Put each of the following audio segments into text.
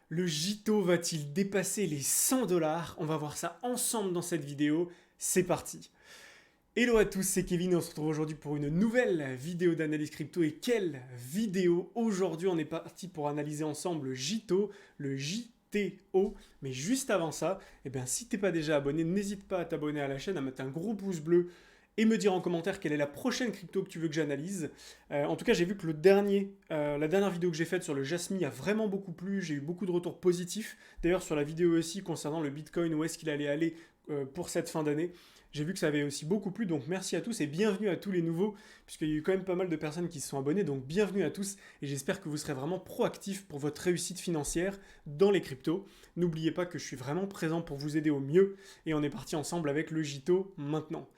Le Jito va-t-il dépasser les 100 $? On va voir ça ensemble dans cette vidéo. C'est parti. Hello à tous, c'est Kevin et on se retrouve aujourd'hui pour une nouvelle vidéo d'analyse crypto. Et quelle vidéo! Aujourd'hui, on est parti pour analyser ensemble le Jito, le JTO. Mais juste avant ça, si t'es pas déjà abonné, n'hésite pas à t'abonner à la chaîne, à mettre un gros pouce bleu et me dire en commentaire quelle est la prochaine crypto que tu veux que j'analyse. En tout cas, j'ai vu que la dernière vidéo que j'ai faite sur le Jasmy a vraiment beaucoup plu, j'ai eu beaucoup de retours positifs. D'ailleurs, sur la vidéo aussi concernant le Bitcoin, où est-ce qu'il allait aller pour cette fin d'année, j'ai vu que ça avait aussi beaucoup plu, donc merci à tous et bienvenue à tous les nouveaux, puisqu'il y a eu quand même pas mal de personnes qui se sont abonnées, donc bienvenue à tous, et j'espère que vous serez vraiment proactifs pour votre réussite financière dans les cryptos. N'oubliez pas que je suis vraiment présent pour vous aider au mieux, et on est parti ensemble avec le Jito maintenant.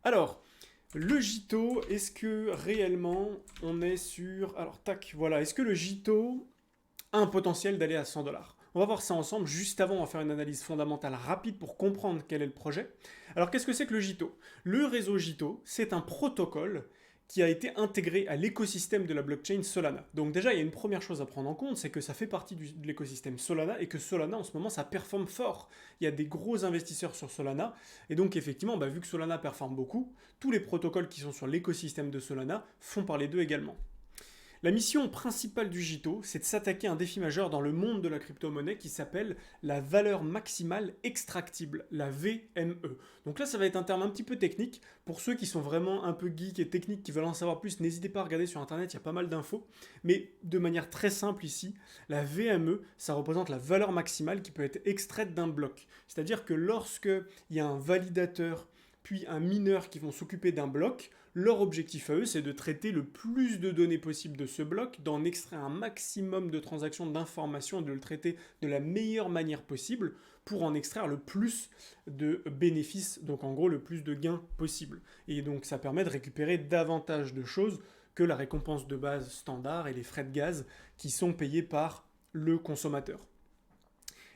Alors, le Jito, est-ce que réellement on est sur... Alors, tac, voilà, est-ce que le Jito a un potentiel d'aller à 100 $? On va voir ça ensemble. Juste avant, on va faire une analyse fondamentale rapide pour comprendre quel est le projet. Alors, qu'est-ce que c'est que le Jito? Le réseau Jito, c'est un protocole qui a été intégré à l'écosystème de la blockchain Solana. Donc déjà, il y a une première chose à prendre en compte, c'est que ça fait partie de l'écosystème Solana et que Solana, en ce moment, ça performe fort. Il y a des gros investisseurs sur Solana, et donc effectivement, vu que Solana performe beaucoup, tous les protocoles qui sont sur l'écosystème de Solana font parler d'eux également. La mission principale du Jito, c'est de s'attaquer à un défi majeur dans le monde de la crypto-monnaie qui s'appelle la valeur maximale extractible, la VME. Donc là, ça va être un terme un petit peu technique. Pour ceux qui sont vraiment un peu geeks et techniques, qui veulent en savoir plus, n'hésitez pas à regarder sur Internet, il y a pas mal d'infos. Mais de manière très simple ici, la VME, ça représente la valeur maximale qui peut être extraite d'un bloc. C'est-à-dire que lorsque il y a un validateur puis un mineur qui vont s'occuper d'un bloc, leur objectif à eux, c'est de traiter le plus de données possible de ce bloc, d'en extraire un maximum de transactions d'informations, de le traiter de la meilleure manière possible pour en extraire le plus de bénéfices, donc en gros le plus de gains possible. Et donc ça permet de récupérer davantage de choses que la récompense de base standard et les frais de gaz qui sont payés par le consommateur.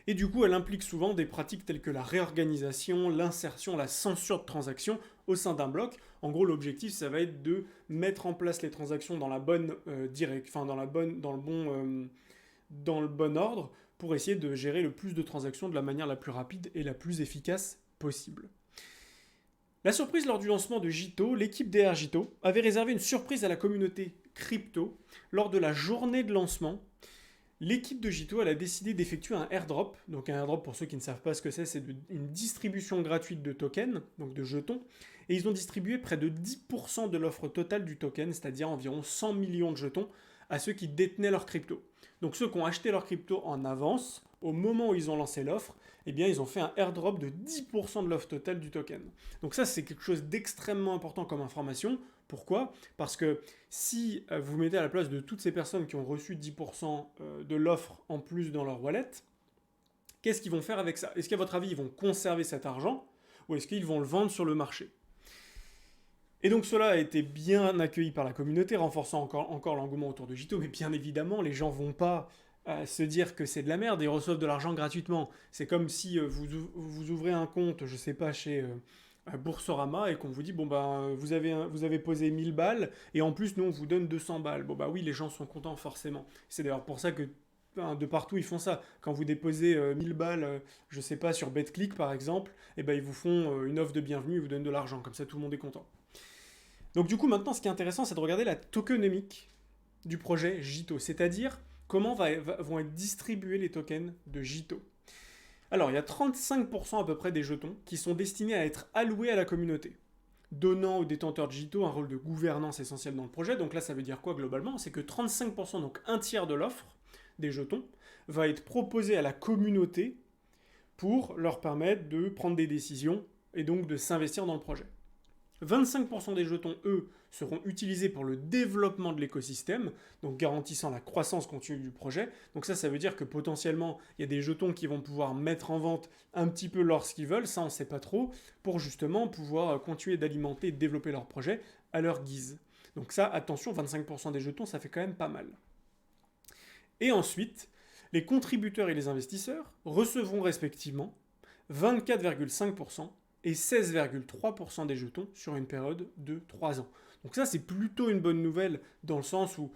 Et du coup, elle implique souvent des pratiques telles que la réorganisation, l'insertion, la censure de transactions au sein d'un bloc. En gros, l'objectif, ça va être de mettre en place les transactions dans la bonne dans le bon ordre pour essayer de gérer le plus de transactions de la manière la plus rapide et la plus efficace possible. La surprise lors du lancement de Jito, l'équipe DR Jito avait réservé une surprise à la communauté crypto lors de la journée de lancement. L'équipe de Jito elle a décidé d'effectuer un airdrop. Donc un airdrop, pour ceux qui ne savent pas ce que c'est une distribution gratuite de tokens, donc de jetons. Et ils ont distribué près de 10% de l'offre totale du token, c'est-à-dire environ 100 millions de jetons, à ceux qui détenaient leur crypto. Donc ceux qui ont acheté leur crypto en avance, au moment où ils ont lancé l'offre, ils ont fait un airdrop de 10% de l'offre totale du token. Donc ça, c'est quelque chose d'extrêmement important comme information. Pourquoi? Parce que si vous mettez à la place de toutes ces personnes qui ont reçu 10% de l'offre en plus dans leur wallet, qu'est-ce qu'ils vont faire avec ça? Est-ce qu'à votre avis, ils vont conserver cet argent ou est-ce qu'ils vont le vendre sur le marché? Et donc cela a été bien accueilli par la communauté, renforçant encore l'engouement autour de Jito, mais bien évidemment, les gens vont pas se dire que c'est de la merde et reçoivent de l'argent gratuitement. C'est comme si vous ouvrez un compte, je sais pas, chez Boursorama et qu'on vous dit, vous avez posé 1000 balles et en plus, nous, on vous donne 200 balles. Oui, les gens sont contents forcément. C'est d'ailleurs pour ça que de partout, ils font ça. Quand vous déposez 1000 balles, je sais pas, sur BetClick par exemple, ils vous font une offre de bienvenue, ils vous donnent de l'argent. Comme ça, tout le monde est content. Donc du coup, maintenant, ce qui est intéressant, c'est de regarder la tokenomique du projet Jito, c'est-à-dire comment vont être distribués les tokens de Jito. Alors, il y a 35% à peu près des jetons qui sont destinés à être alloués à la communauté, donnant aux détenteurs de Jito un rôle de gouvernance essentiel dans le projet. Donc là, ça veut dire quoi globalement? C'est que 35%, donc un tiers de l'offre des jetons, va être proposé à la communauté pour leur permettre de prendre des décisions et donc de s'investir dans le projet. 25% des jetons, eux, seront utilisés pour le développement de l'écosystème, donc garantissant la croissance continue du projet. Donc ça veut dire que potentiellement, il y a des jetons qui vont pouvoir mettre en vente un petit peu lorsqu'ils veulent, ça on ne sait pas trop, pour justement pouvoir continuer d'alimenter et de développer leur projet à leur guise. Donc ça, attention, 25% des jetons, ça fait quand même pas mal. Et ensuite, les contributeurs et les investisseurs recevront respectivement 24,5% et 16,3% des jetons sur une période de 3 ans. Donc ça, c'est plutôt une bonne nouvelle dans le sens où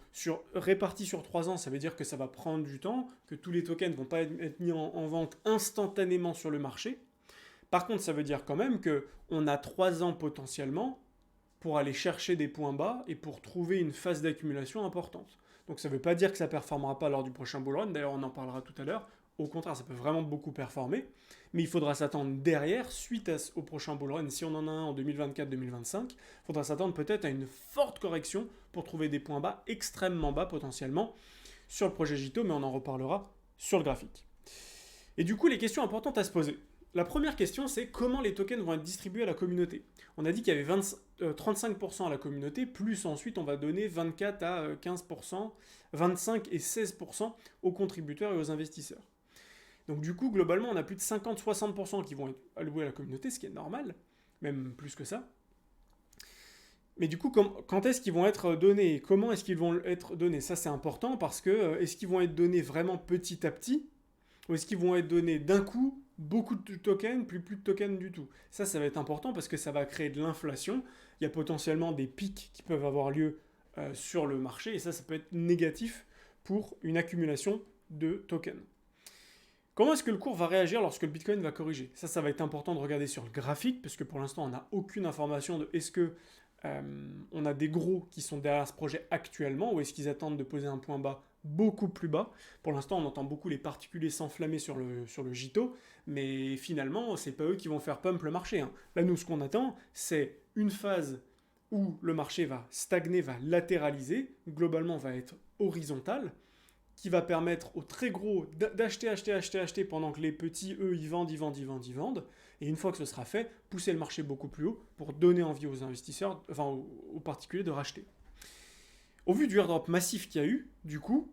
réparti sur 3 ans, ça veut dire que ça va prendre du temps, que tous les tokens ne vont pas être mis en vente instantanément sur le marché. Par contre, ça veut dire quand même qu'on a 3 ans potentiellement pour aller chercher des points bas et pour trouver une phase d'accumulation importante. Donc ça ne veut pas dire que ça ne performera pas lors du prochain bull run, d'ailleurs on en parlera tout à l'heure. Au contraire, ça peut vraiment beaucoup performer, mais il faudra s'attendre derrière, suite au prochain bull run, si on en a un en 2024-2025, il faudra s'attendre peut-être à une forte correction pour trouver des points bas, extrêmement bas potentiellement, sur le projet Jito, mais on en reparlera sur le graphique. Et du coup, les questions importantes à se poser. La première question, c'est comment les tokens vont être distribués à la communauté. On a dit qu'il y avait 35% à la communauté, plus ensuite on va donner 24 à 15%, 25 et 16% aux contributeurs et aux investisseurs. Donc du coup, globalement, on a plus de 50-60% qui vont être alloués à la communauté, ce qui est normal, même plus que ça. Mais du coup, quand est-ce qu'ils vont être donnés? Comment est-ce qu'ils vont être donnés? Ça, c'est important parce que est-ce qu'ils vont être donnés vraiment petit à petit? Ou est-ce qu'ils vont être donnés d'un coup, beaucoup de tokens, plus de tokens du tout? Ça va être important parce que ça va créer de l'inflation. Il y a potentiellement des pics qui peuvent avoir lieu sur le marché et ça peut être négatif pour une accumulation de tokens. Comment est-ce que le cours va réagir lorsque le Bitcoin va corriger? Ça va être important de regarder sur le graphique parce que pour l'instant, on n'a aucune information de est-ce que on a des gros qui sont derrière ce projet actuellement ou est-ce qu'ils attendent de poser un point bas beaucoup plus bas. Pour l'instant, on entend beaucoup les particuliers s'enflammer sur le Jito, mais finalement, c'est pas eux qui vont faire pump le marché. Hein. Là, nous, ce qu'on attend, c'est une phase où le marché va stagner, va latéraliser, globalement va être horizontal, qui va permettre aux très gros d'acheter pendant que les petits, eux, ils vendent. Et une fois que ce sera fait, pousser le marché beaucoup plus haut pour donner envie aux investisseurs, enfin aux particuliers de racheter. Au vu du airdrop massif qu'il y a eu, du coup,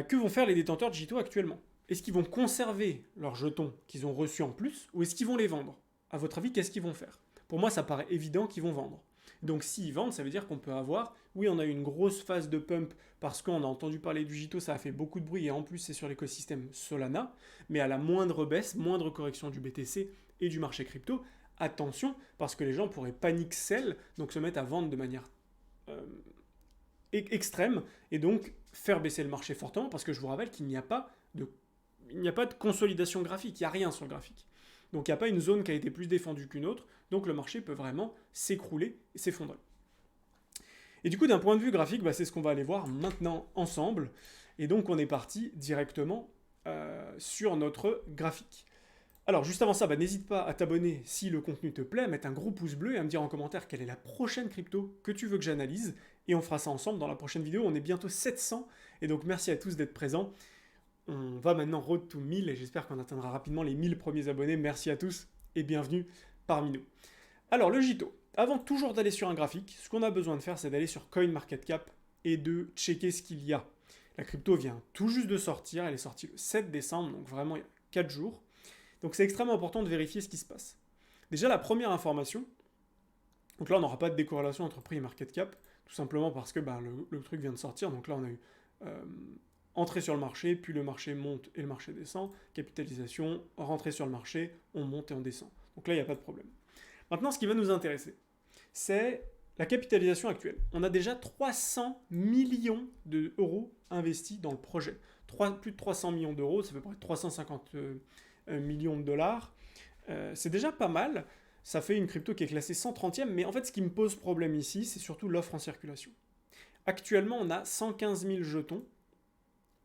que vont faire les détenteurs de Jito actuellement? Est-ce qu'ils vont conserver leurs jetons qu'ils ont reçus en plus ou est-ce qu'ils vont les vendre? À votre avis, qu'est-ce qu'ils vont faire? Pour moi, ça paraît évident qu'ils vont vendre. Donc s'ils vendent, ça veut dire qu'on peut avoir, oui, on a eu une grosse phase de pump parce qu'on a entendu parler du Jito, ça a fait beaucoup de bruit et en plus c'est sur l'écosystème Solana, mais à la moindre baisse, moindre correction du BTC et du marché crypto, attention parce que les gens pourraient panic sell, donc se mettre à vendre de manière extrême et donc faire baisser le marché fortement parce que je vous rappelle qu'il n'y a pas de consolidation graphique, il n'y a rien sur le graphique. Donc il n'y a pas une zone qui a été plus défendue qu'une autre, donc le marché peut vraiment s'écrouler et s'effondrer. Et du coup, d'un point de vue graphique, c'est ce qu'on va aller voir maintenant ensemble. Et donc on est parti directement sur notre graphique. Alors juste avant ça, n'hésite pas à t'abonner si le contenu te plaît, à mettre un gros pouce bleu et à me dire en commentaire quelle est la prochaine crypto que tu veux que j'analyse. Et on fera ça ensemble dans la prochaine vidéo. On est bientôt 700 et donc merci à tous d'être présents. On va maintenant road to 1000 et j'espère qu'on atteindra rapidement les 1000 premiers abonnés. Merci à tous et bienvenue parmi nous. Alors le Jito, avant toujours d'aller sur un graphique, ce qu'on a besoin de faire c'est d'aller sur CoinMarketCap et de checker ce qu'il y a. La crypto vient tout juste de sortir, elle est sortie le 7 décembre, donc vraiment il y a 4 jours. Donc c'est extrêmement important de vérifier ce qui se passe. Déjà la première information, donc là on n'aura pas de décorrélation entre prix et market cap, tout simplement parce que le truc vient de sortir, donc là on a eu entrée sur le marché, puis le marché monte et le marché descend, capitalisation, rentrée sur le marché, on monte et on descend. Donc là il n'y a pas de problème. Maintenant ce qui va nous intéresser, c'est la capitalisation actuelle. On a déjà 300 millions d'euros investis dans le projet. Plus de 300 millions d'euros, ça fait près de 350 millions de dollars. C'est déjà pas mal. Ça fait une crypto qui est classée 130e, mais en fait, ce qui me pose problème ici, c'est surtout l'offre en circulation. Actuellement, on a 115 000 jetons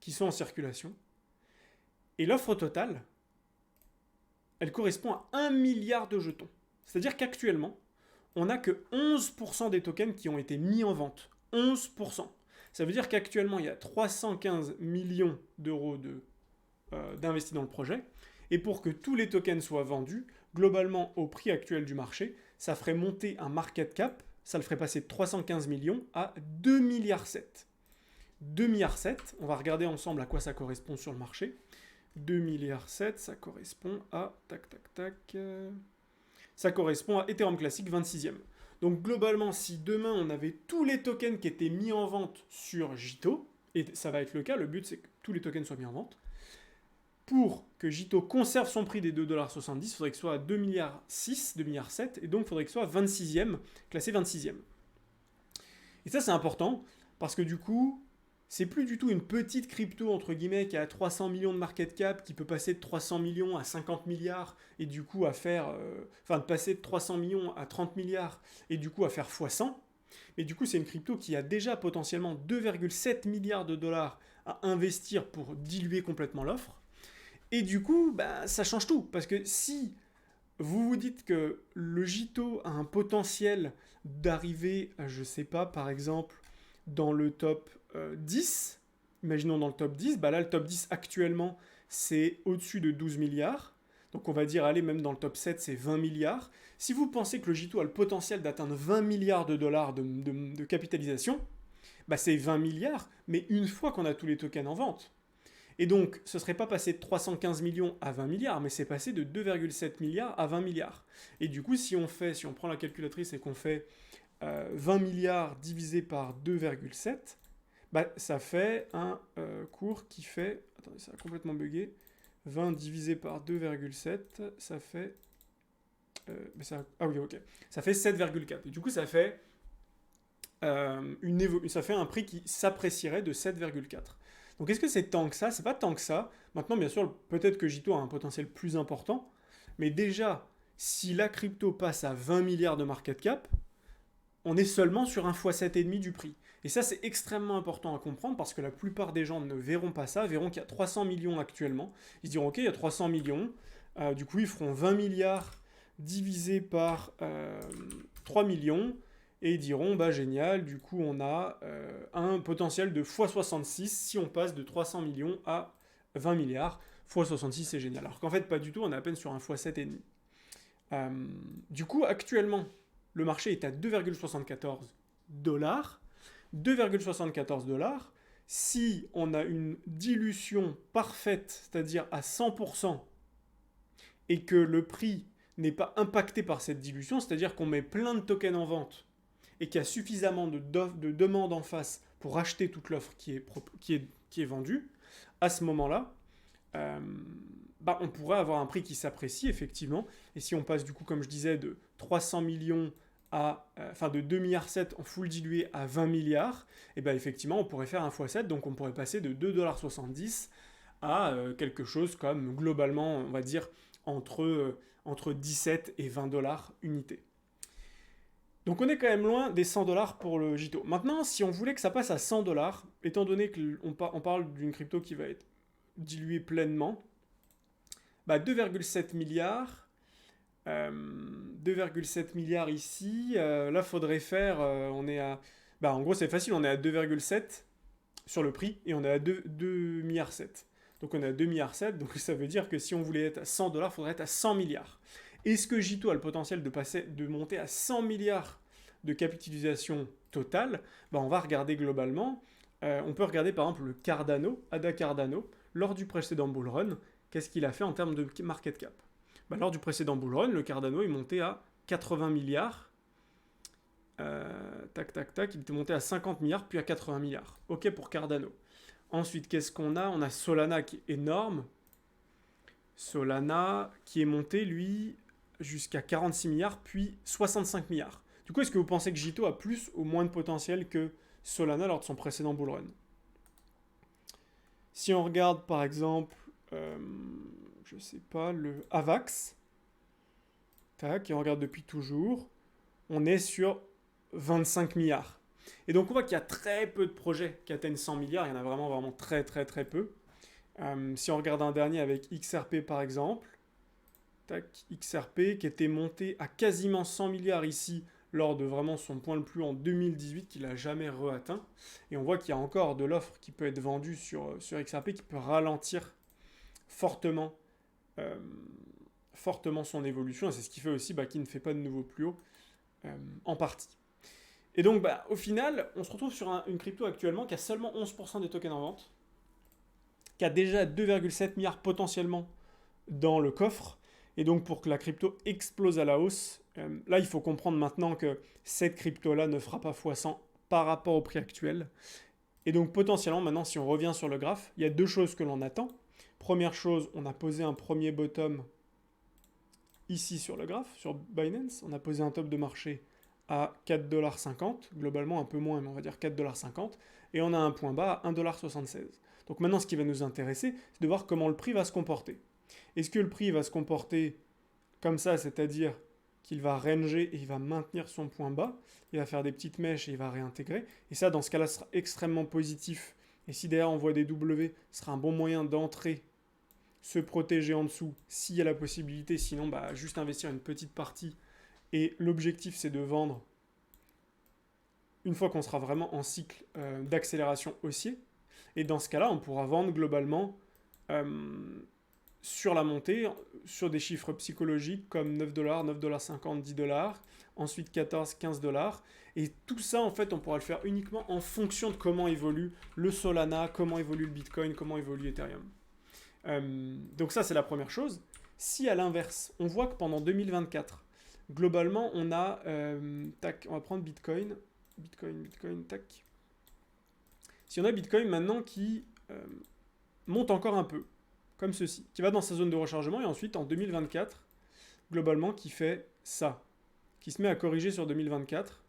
qui sont en circulation. Et l'offre totale, elle correspond à 1 milliard de jetons. C'est-à-dire qu'actuellement, on n'a que 11% des tokens qui ont été mis en vente. 11%. Ça veut dire qu'actuellement, il y a 315 millions d'euros d'investis dans le projet. Et pour que tous les tokens soient vendus, globalement au prix actuel du marché, ça ferait monter un market cap, ça le ferait passer de 315 millions à 2,7 milliards. 2,7 milliards, on va regarder ensemble à quoi ça correspond sur le marché. 2,7 milliards, ça correspond à... ça correspond à Ethereum classique 26e. Donc globalement, si demain on avait tous les tokens qui étaient mis en vente sur Jito, et ça va être le cas, le but c'est que tous les tokens soient mis en vente, pour que Jito conserve son prix des 2,70$, il faudrait que ce soit à 2,6 milliards, 2,7 milliards, et donc il faudrait que ce soit 26e, classé 26e. Et ça, c'est important parce que du coup, c'est plus du tout une petite crypto, entre guillemets, qui a 300 millions de market cap, qui peut passer de 300 millions à 50 milliards, et du coup à faire... de passer de 300 millions à 30 milliards, et du coup à faire x100. Mais du coup, c'est une crypto qui a déjà potentiellement 2,7 milliards de dollars à investir pour diluer complètement l'offre. Et du coup, bah, ça change tout. Parce que si vous vous dites que le JITO a un potentiel d'arriver, je sais pas, par exemple, dans le top 10, imaginons dans le top 10, bah là le top 10 actuellement c'est au-dessus de 12 milliards, donc on va dire aller même dans le top 7 c'est 20 milliards. Si vous pensez que le JITO a le potentiel d'atteindre 20 milliards de dollars de capitalisation, bah c'est 20 milliards, mais une fois qu'on a tous les tokens en vente. Et donc, ce ne serait pas passé de 315 millions à 20 milliards, mais c'est passé de 2,7 milliards à 20 milliards. Et du coup, si on prend la calculatrice et qu'on fait 20 milliards divisé par 2,7, bah, ça fait un cours qui fait... Attendez, ça a complètement bugué. 20 divisé par 2,7, ça fait... ah oui, ok. Ça fait 7,4. Et du coup, ça fait, ça fait un prix qui s'apprécierait de 7,4. Donc est-ce que c'est tant que ça? C'est pas tant que ça. Maintenant, bien sûr, peut-être que JITO a un potentiel plus important. Mais déjà, si la crypto passe à 20 milliards de market cap, on est seulement sur un x7,5 du prix. Et ça, c'est extrêmement important à comprendre parce que la plupart des gens ne verront pas ça, verront qu'il y a 300 millions actuellement. Ils se diront, ok, il y a 300 millions. Du coup, ils feront 20 milliards divisé par 3 millions. Et ils diront, bah génial, du coup, on a un potentiel de x66 si on passe de 300 millions à 20 milliards. x66, c'est génial. Alors qu'en fait, pas du tout, on est à peine sur un x7,5. Du coup, actuellement, le marché est à 2,74 dollars. 2,74 dollars. Si on a une dilution parfaite, c'est-à-dire à 100%, et que le prix n'est pas impacté par cette dilution, c'est-à-dire qu'on met plein de tokens en vente et qu'il y a suffisamment de demandes en face pour acheter toute l'offre qui est vendue, à ce moment-là, on pourrait avoir un prix qui s'apprécie effectivement. Et si on passe du coup, comme je disais, de 300 millions de 2,7 milliards en full dilué à 20 milliards, et bien effectivement on pourrait faire un x7, donc on pourrait passer de 2,70 $ à quelque chose comme globalement, on va dire, entre 17 et 20 dollars unité. Donc on est quand même loin des 100 dollars pour le JITO. Maintenant, si on voulait que ça passe à 100 dollars, étant donné qu'on parle d'une crypto qui va être diluée pleinement, 2,7 milliards, 2,7 milliards ici, là faudrait faire, on est à... en gros c'est facile, on est à 2,7 sur le prix et on est à 2 milliards 7. Donc on est à 2 milliards 7, donc ça veut dire que si on voulait être à 100 dollars, il faudrait être à 100 milliards. Est-ce que JITO a le potentiel de monter à 100 milliards de capitalisation totale? On va regarder globalement. On peut regarder par exemple le Cardano, ADA Cardano, lors du précédent bull run. Qu'est-ce qu'il a fait en termes de market cap? Lors du précédent bull run, le Cardano est monté à 80 milliards. Il était monté à 50 milliards, puis à 80 milliards. Ok pour Cardano. Ensuite, qu'est-ce qu'on a? On a Solana qui est énorme. Solana qui est monté, lui, jusqu'à 46 milliards, puis 65 milliards. Du coup, est-ce que vous pensez que JITO a plus ou moins de potentiel que Solana lors de son précédent bull run? Si on regarde par exemple, je sais pas, le AVAX, et on regarde depuis toujours, on est sur 25 milliards. Et donc on voit qu'il y a très peu de projets qui atteignent 100 milliards, il y en a vraiment très peu. Si on regarde un dernier avec XRP par exemple, XRP qui était monté à quasiment 100 milliards ici lors de vraiment son point le plus haut en 2018 qu'il n'a jamais re-atteint. Et on voit qu'il y a encore de l'offre qui peut être vendue sur XRP qui peut ralentir fortement, son évolution. Et c'est ce qui fait aussi qu'il ne fait pas de nouveau plus haut en partie. Et donc au final, on se retrouve sur une crypto actuellement qui a seulement 11% des tokens en vente, qui a déjà 2,7 milliards potentiellement dans le coffre. Et donc pour que la crypto explose à la hausse, là il faut comprendre maintenant que cette crypto-là ne fera pas x100 par rapport au prix actuel. Et donc potentiellement maintenant si on revient sur le graphe, il y a deux choses que l'on attend. Première chose, on a posé un premier bottom ici sur le graphe, sur Binance. On a posé un top de marché à 4,50 $, globalement un peu moins, mais on va dire 4,50 $, et on a un point bas à 1,76 $. Donc maintenant, ce qui va nous intéresser, c'est de voir comment le prix va se comporter. Est-ce que le prix va se comporter comme ça, c'est-à-dire qu'il va ranger et il va maintenir son point bas, il va faire des petites mèches et il va réintégrer, et ça, dans ce cas-là, ce sera extrêmement positif. Et si derrière on voit des W, ce sera un bon moyen d'entrer, se protéger en dessous, s'il y a la possibilité, sinon, bah, juste investir une petite partie. Et l'objectif, c'est de vendre une fois qu'on sera vraiment en cycle d'accélération haussier. Et dans ce cas-là, on pourra vendre globalement sur la montée, sur des chiffres psychologiques comme 9 $, 9,50 $, 10 $, ensuite 14, 15 $. Et tout ça, en fait, on pourra le faire uniquement en fonction de comment évolue le Solana, comment évolue le Bitcoin, comment évolue Ethereum. Donc ça, c'est la première chose. Si à l'inverse, on voit que pendant 2024, globalement, on a... tac, on va prendre Bitcoin. Bitcoin, tac. Si on a Bitcoin maintenant qui monte encore un peu, comme ceci, qui va dans sa zone de rechargement, et ensuite en 2024, globalement, qui fait ça, qui se met à corriger sur 2024,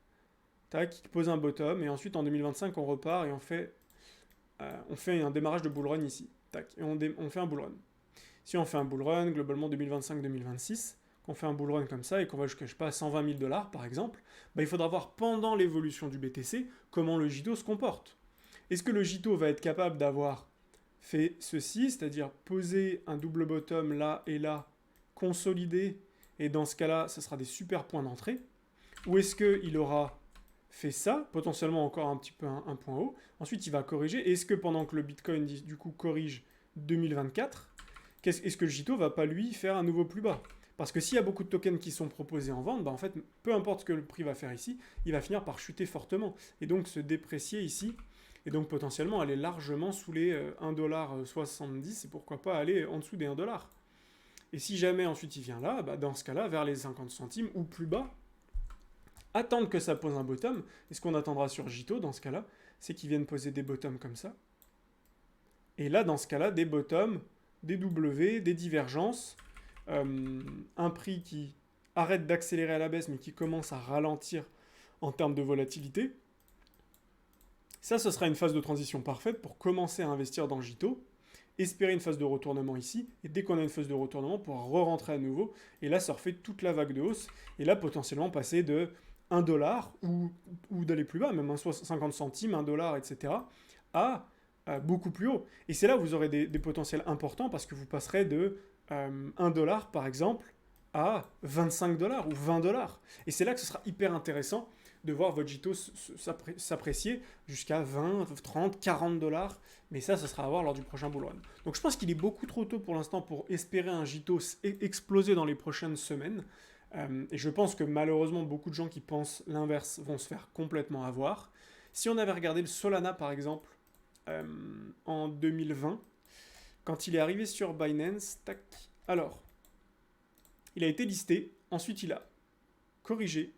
tac, qui pose un bottom, et ensuite en 2025, on repart et on fait un démarrage de bull run ici, tac, et on fait un bull run. Si on fait un bull run, globalement 2025-2026, qu'on fait un bull run comme ça et qu'on va jusqu'à, je sais pas, 120 000 $ par exemple, bah, il faudra voir pendant l'évolution du BTC comment le JITO se comporte. Est-ce que le JITO va être capable d'avoir fait ceci, c'est-à-dire poser un double bottom là et là, consolider, et dans ce cas-là, ce sera des super points d'entrée, ou est-ce qu'il aura fait ça, potentiellement encore un petit peu un point haut, ensuite il va corriger, est-ce que pendant que le Bitcoin du coup corrige 2024, est-ce que le JITO va pas lui faire un nouveau plus bas? Parce que s'il y a beaucoup de tokens qui sont proposés en vente, bah en fait, peu importe ce que le prix va faire ici, il va finir par chuter fortement, et donc se déprécier ici, et donc potentiellement aller largement sous les 1,70 $, et pourquoi pas aller en dessous des 1 $. Et si jamais ensuite il vient là, bah dans ce cas-là, vers les 50 centimes ou plus bas, attendre que ça pose un bottom. Et ce qu'on attendra sur JITO dans ce cas-là, c'est qu'ils viennent poser des bottoms comme ça. Et là, dans ce cas-là, des bottoms, des W, des divergences, un prix qui arrête d'accélérer à la baisse mais qui commence à ralentir en termes de volatilité. Ça, ce sera une phase de transition parfaite pour commencer à investir dans JITO, espérer une phase de retournement ici, et dès qu'on a une phase de retournement, pouvoir re-rentrer à nouveau, et là, surfer toute la vague de hausse, et là, potentiellement passer de 1 $, ou d'aller plus bas, même 50 centimes, 1 $, etc., à beaucoup plus haut. Et c'est là où vous aurez des potentiels importants, parce que vous passerez de 1 $, par exemple, à 25 $ ou 20 $. Et c'est là que ce sera hyper intéressant de voir votre JITO s'apprécier jusqu'à 20, 30, 40 $. Mais ça, ce sera à voir lors du prochain bull run. Donc je pense qu'il est beaucoup trop tôt pour l'instant pour espérer un JITO exploser dans les prochaines semaines. Et je pense que malheureusement, beaucoup de gens qui pensent l'inverse vont se faire complètement avoir. Si on avait regardé le Solana, par exemple, en 2020, quand il est arrivé sur Binance, tac, alors, il a été listé, ensuite il a corrigé,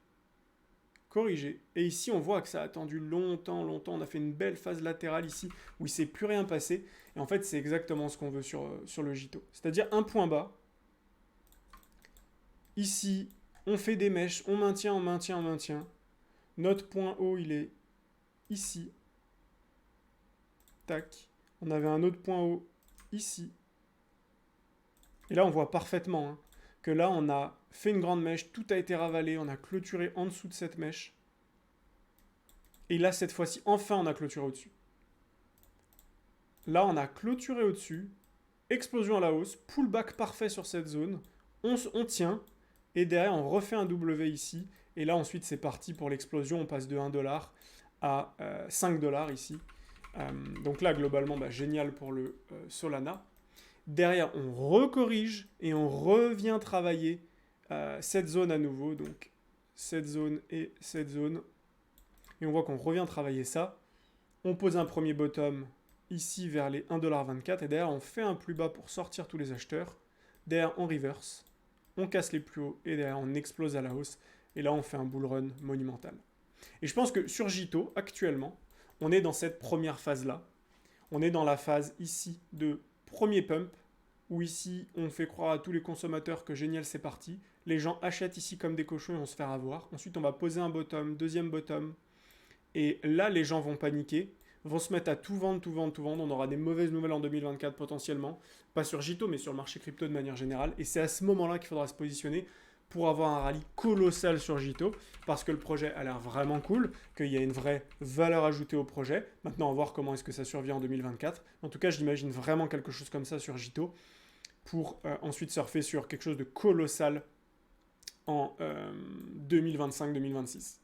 et ici on voit que ça a attendu longtemps, on a fait une belle phase latérale ici, où il ne s'est plus rien passé, et en fait c'est exactement ce qu'on veut sur le JITO. C'est-à-dire un point bas, ici on fait des mèches, on maintient, notre point haut il est ici, tac, on avait un autre point haut ici, et là on voit parfaitement, hein, que là, on a fait une grande mèche, tout a été ravalé, on a clôturé en dessous de cette mèche. Et là, cette fois-ci, enfin, on a clôturé au-dessus. Là, on a clôturé au-dessus, explosion à la hausse, pullback parfait sur cette zone, on tient, et derrière, on refait un W ici, et là, ensuite, c'est parti pour l'explosion, on passe de 1 $ à 5 $ ici. Donc là, globalement, bah, génial pour le Solana. Derrière, on recorrige et on revient travailler cette zone à nouveau. Donc, cette zone et cette zone. Et on voit qu'on revient travailler ça. On pose un premier bottom ici vers les 1,24 $. Et derrière, on fait un plus bas pour sortir tous les acheteurs. Derrière, on reverse. On casse les plus hauts. Et derrière, on explose à la hausse. Et là, on fait un bull run monumental. Et je pense que sur JITO, actuellement, on est dans cette première phase-là. On est dans la phase ici de premier pump, où ici, on fait croire à tous les consommateurs que génial, c'est parti. Les gens achètent ici comme des cochons et vont se faire avoir. Ensuite, on va poser un bottom, deuxième bottom. Et là, les gens vont paniquer, vont se mettre à tout vendre, tout vendre, tout vendre. On aura des mauvaises nouvelles en 2024 potentiellement. Pas sur Jito, mais sur le marché crypto de manière générale. Et c'est à ce moment-là qu'il faudra se positionner pour avoir un rallye colossal sur Jito, parce que le projet a l'air vraiment cool, qu'il y a une vraie valeur ajoutée au projet. Maintenant, on va voir comment est-ce que ça survit en 2024. En tout cas, j'imagine vraiment quelque chose comme ça sur Jito, pour ensuite surfer sur quelque chose de colossal en 2025-2026.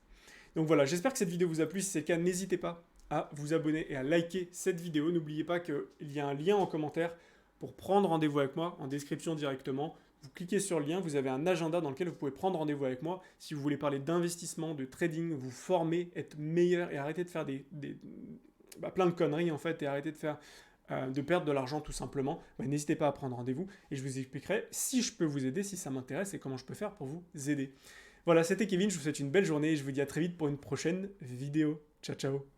Donc voilà, j'espère que cette vidéo vous a plu. Si c'est le cas, n'hésitez pas à vous abonner et à liker cette vidéo. N'oubliez pas qu'il y a un lien en commentaire pour prendre rendez-vous avec moi, en description directement. Vous cliquez sur le lien, vous avez un agenda dans lequel vous pouvez prendre rendez-vous avec moi. Si vous voulez parler d'investissement, de trading, vous former, être meilleur et arrêter de faire plein de conneries en fait, et arrêter de perdre de l'argent tout simplement, n'hésitez pas à prendre rendez-vous et je vous expliquerai si je peux vous aider, si ça m'intéresse et comment je peux faire pour vous aider. Voilà, c'était Kevin, je vous souhaite une belle journée et je vous dis à très vite pour une prochaine vidéo. Ciao, ciao.